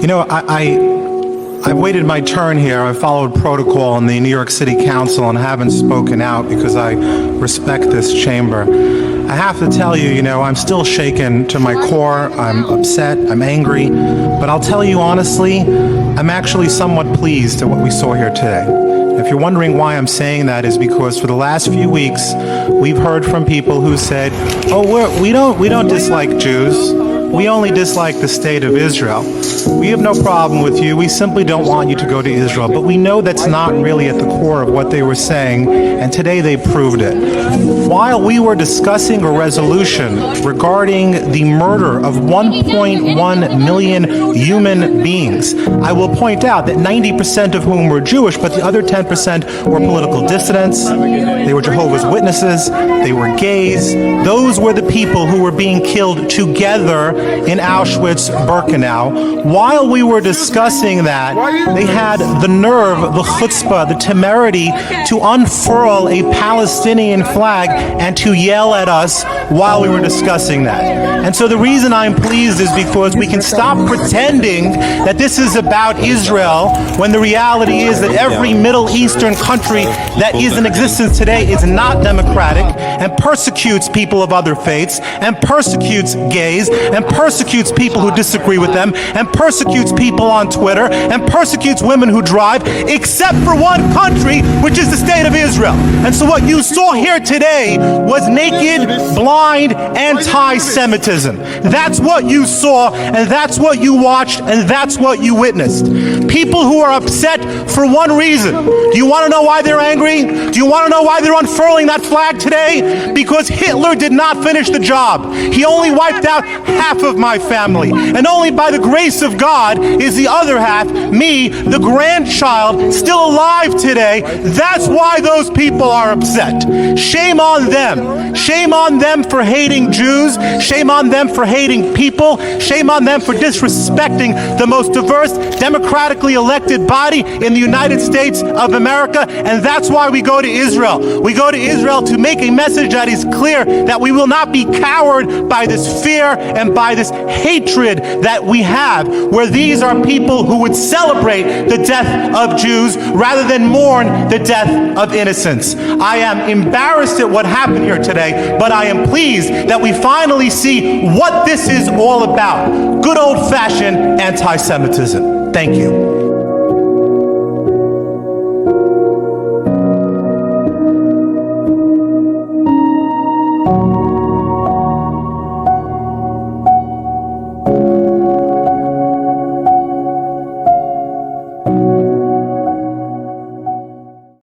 You know, I've waited my turn here. I followed protocol in the New York City Council and haven't spoken out because I respect this chamber. I have to tell you, I'm still shaken to my core. I'm upset, I'm angry, but I'll tell you honestly, I'm actually somewhat pleased at what we saw here today. If you're wondering why I'm saying that, is because for the last few weeks, we've heard from people who said, oh, we don't dislike Jews. We only dislike the state of Israel. We have no problem with you. We simply don't want you to go to Israel. But we know that's not really at the core of what they were saying, and today they proved it. While we were discussing a resolution regarding the murder of 1.1 million human beings, I will point out that 90% of whom were Jewish, but the other 10% were political dissidents, they were Jehovah's Witnesses, they were gays. Those were the people who were being killed together in Auschwitz-Birkenau. While we were discussing that, they had the nerve, the chutzpah, the temerity to unfurl a Palestinian flag and to yell at us while we were discussing that. And so the reason I'm pleased is because we can stop pretending that this is about Israel when the reality is that every Middle Eastern country that is in existence today is not democratic and persecutes people of other faiths and persecutes gays and persecutes people who disagree with them and persecutes people on Twitter and persecutes women who drive, except for one country, which is the state of Israel. And so what you saw here today was naked, blind, anti-Semitism. That's what you saw, and that's what you watched, and that's what you witnessed. People who are upset for one reason. Do you want to know why they're angry? Do you want to know why they're unfurling that flag today? Because Hitler did not finish the job. He only wiped out half of my family, and only by the grace of God is the other half, me, the grandchild, still alive today. That's why those people are upset. Shame on them. Shame on them for hating Jews. Shame on them for hating people. Shame on them for disrespecting the most diverse, democratically elected body in the United States of America. And that's why we go to Israel. We go to Israel to make a message that is clear, that we will not be cowered by this fear and by this hatred that we have, where these are people who would celebrate the death of Jews rather than mourn the death of innocents. I am embarrassed at what happened here today, but I am pleased that we finally see what this is all about. Good old-fashioned anti-Semitism. Thank you.